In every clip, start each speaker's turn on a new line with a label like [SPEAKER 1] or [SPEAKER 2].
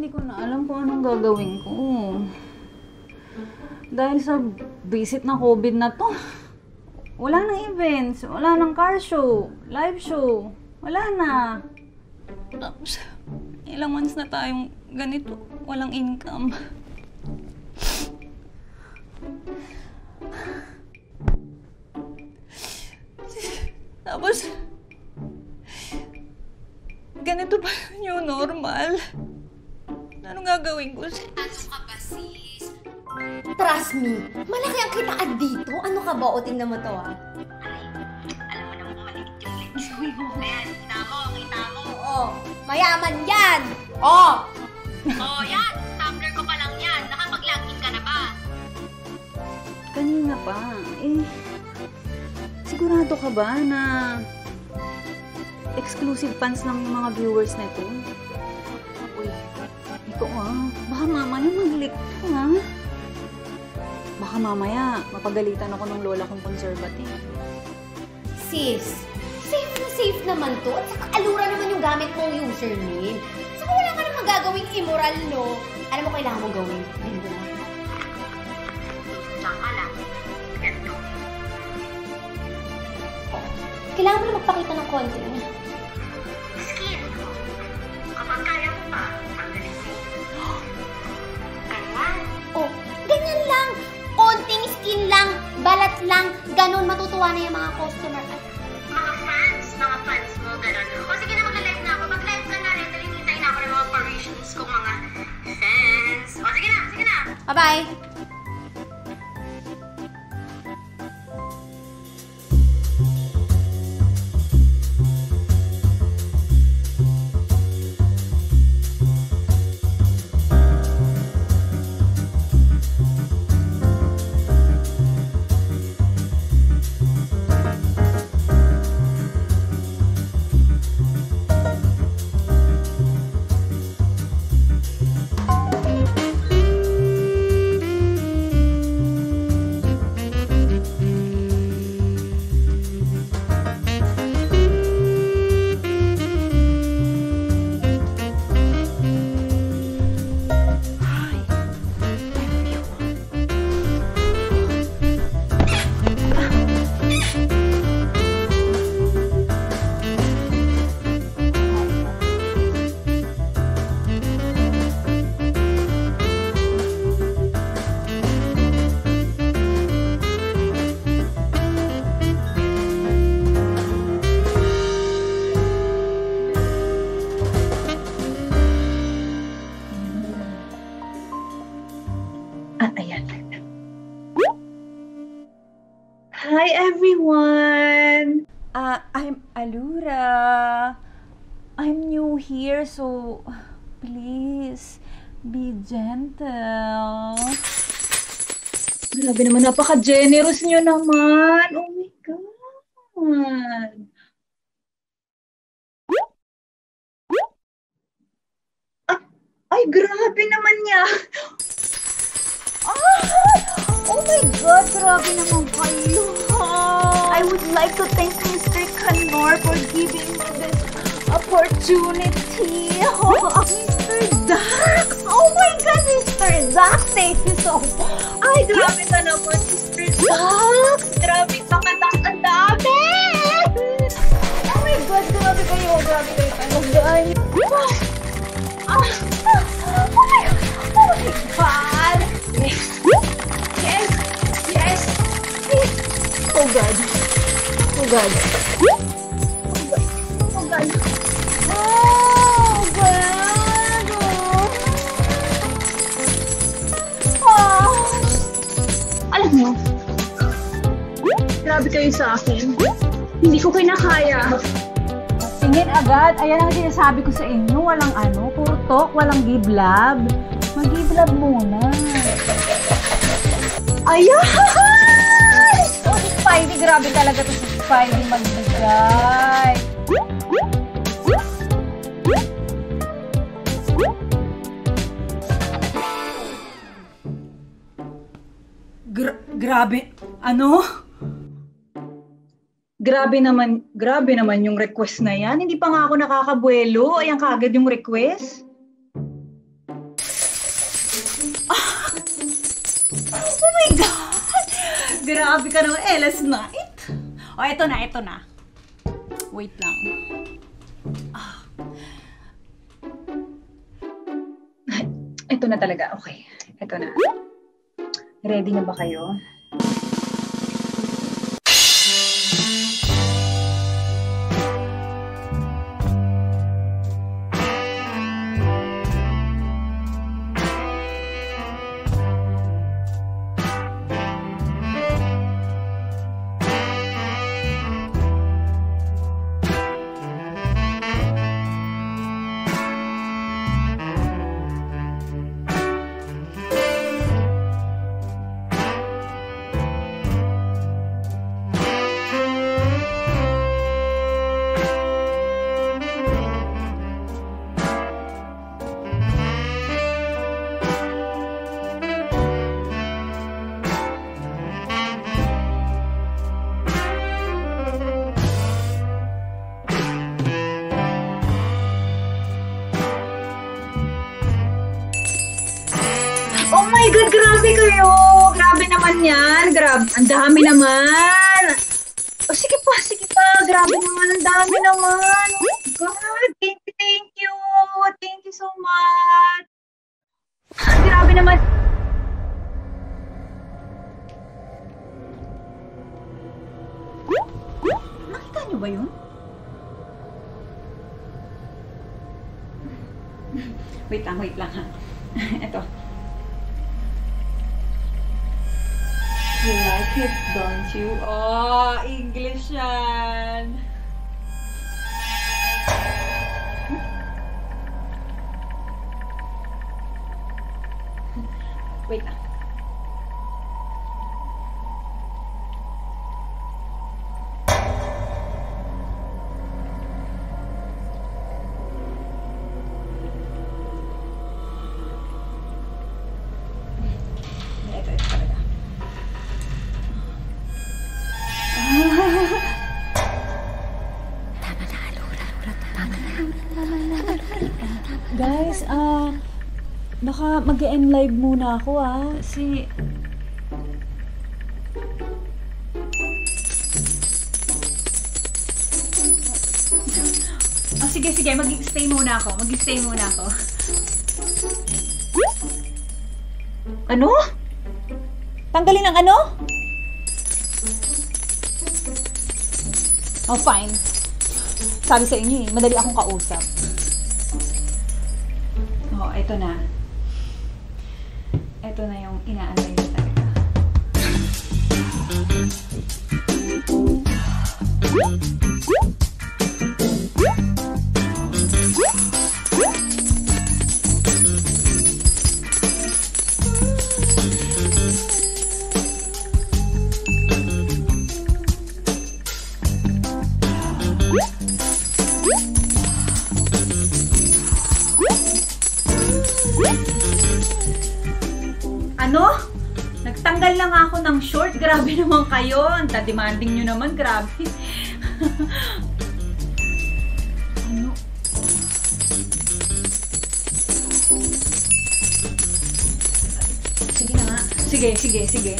[SPEAKER 1] hindi ko na alam kung anong gagawin ko. Dahil sa visit na COVID na to, wala nang events, wala nang car show, live show, wala na. Tapos, ilang months na tayong ganito, walang income. Tapos, ganito pa yung normal. Anong gagawin ko?
[SPEAKER 2] Ano ka ba, sis? Trust me, malaki ang kitaan dito. Ano ka ba? O, tingnan mo to, ha?
[SPEAKER 3] Alam mo naman kung maliit yung leksyon mo. Ayan, kita mo.
[SPEAKER 2] Oo, mayaman yan! Oo!
[SPEAKER 3] Oh, yan! Tumbler ko pa lang yan. Nakapag-login ka na ba?
[SPEAKER 1] Kanina pa. Sigurado ka ba na exclusive fans lang yung mga viewers na ito? Uy, ito baka mamaya mag-leak to, ha? Baka mamaya mapagalitan ako ng lola kong conservative.
[SPEAKER 2] Sis, safe na safe naman to. At saka alura naman yung gamit mong username. Saka wala ka naman gagawing immoral, no? Alam mo kailangan mong gawin? Ganito na.
[SPEAKER 3] Diyan ka lang. Ganito.
[SPEAKER 2] Kailangan mo na magpakita ng konti.
[SPEAKER 3] Skin mo. Kapag kaya mo pa, magaling mo. Ganyan.
[SPEAKER 2] Oh, ganyan lang. Konting skin lang, balat lang. Ganon, matutuwa na yung mga customer. At
[SPEAKER 3] Mga fans mo, gano'n. O sige na, mag-live na ako. Mag-live ka na rin. Dahil hintayin na ako ng mga parishioners kong mga fans. O sige na.
[SPEAKER 2] bye-bye.
[SPEAKER 4] Hi everyone!
[SPEAKER 1] I'm Alura. I'm new here, so please be gentle.
[SPEAKER 4] Grabe naman, napaka-generous nyo naman. Oh my God. Ay, grabe naman niya.
[SPEAKER 1] Oh my God, grabe naman kayo. I would like to thank Mr. Canor for giving me this opportunity. Mr. Dax! Oh my God, Mr. Dax! Thank you so much.
[SPEAKER 4] Ay, grabe ka naman, Mr. Dax. Grabe ka, ang dami.
[SPEAKER 1] Oh my God, grabe kayo. Grabe kayo talaga. Oh my God! Yes! Yes! Oh God! Oh God! Oh God! Oh God!
[SPEAKER 4] Alam mo, grabe kayo sa akin. Hindi ko kinakaya.
[SPEAKER 1] Tingin agad. Ayan ang sinasabi ko sa inyo. Walang puro talk, walang giblab. Mag-giblab muna.
[SPEAKER 4] Ayan!
[SPEAKER 1] Oh, si Spidey, grabe talaga to si Spidey magbigay. Grabe. Ano?
[SPEAKER 4] Grabe naman yung request na yan. Hindi pa nga ako nakakabuelo. Ayan kaagad yung request.
[SPEAKER 1] my God! Grabe ka naman, last night. O, eto na. Wait lang. Ito na talaga. Okay. Ito na. Ready na ba kayo? Oh my God, grabe kayo! Grabe naman yan! Grabe, ang dami naman! O sige pa, grabe naman, ang dami naman! Oh my God, thank you! Thank you so much! Grabe naman! Nakita niyo ba yun? Wait lang ha. Ito. You like it, don't you? Oh, English yan! Wait lang. Ito talaga. Guys, baka mag-end live muna ako sige, mag-stay muna ako. Ano? Tanggalin ang ano? Oh, fine. Sabi sa inyo madali akong kausap. Oh, ito na. Ito na yung inaantay ko talaga. Ano? Nagtanggal lang ako ng short. Grabe naman kayo. Ang demanding nyo naman. Grabe. Ano? Sige na nga. Sige.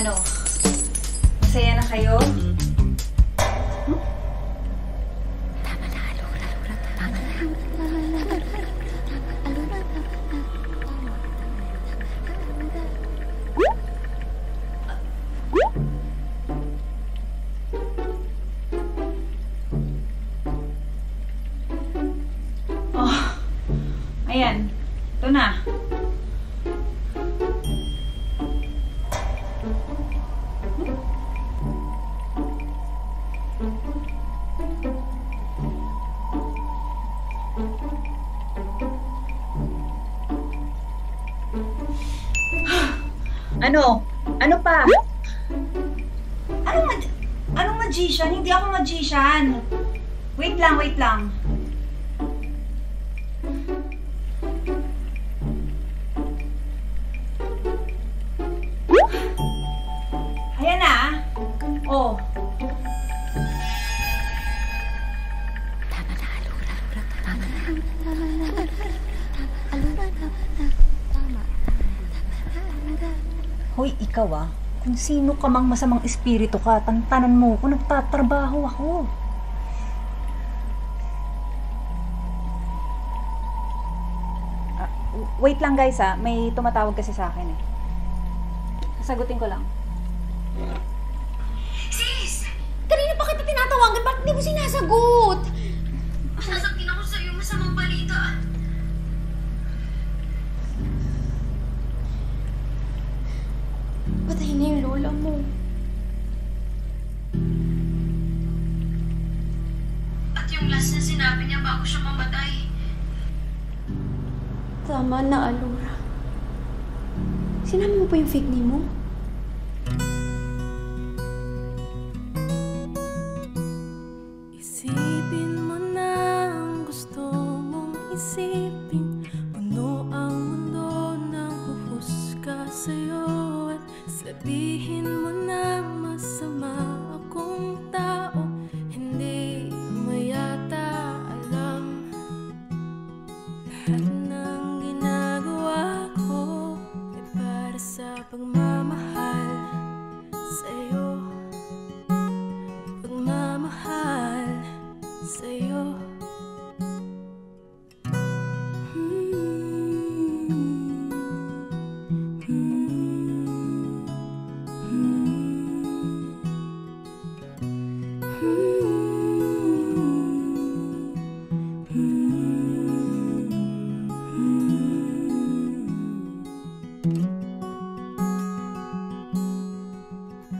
[SPEAKER 1] Ano? Masaya na kayo? Tama na, Alura. Tama na. Oh, ayan. Ito na.
[SPEAKER 4] Ano? Ano pa?
[SPEAKER 1] Anong magician? Hindi ako magician. Wait lang, wait lang. Ayan na. Oh. Hoy, ikaw ah. Kung sino ka mang masamang espiritu ka, tantanan mo kung nagtatrabaho ako. Wait lang guys ah, may tumatawag kasi sa akin eh. Sasagutin ko lang.
[SPEAKER 3] Sis!
[SPEAKER 2] Kanina pa kita tinatawagan, bakit hindi mo sinasagot?
[SPEAKER 3] Sasabihin ako sa'yo masamang balita.
[SPEAKER 2] Patay na yung lola mo.
[SPEAKER 3] At yung last na sinabi niya bago siya mamatay.
[SPEAKER 2] Tama na, Alura. Sinabi mo pa yung fake name mo?
[SPEAKER 5] Isipin mo na ang gusto mong isipin. Puno ang mundo ng huhusga sa'yo. At sabihin mo na masama akong tao. Hindi mo yata alam lahat ng ginagawa ko ay para sa pagmamahal sa'yo. Pagmamahal sa'yo.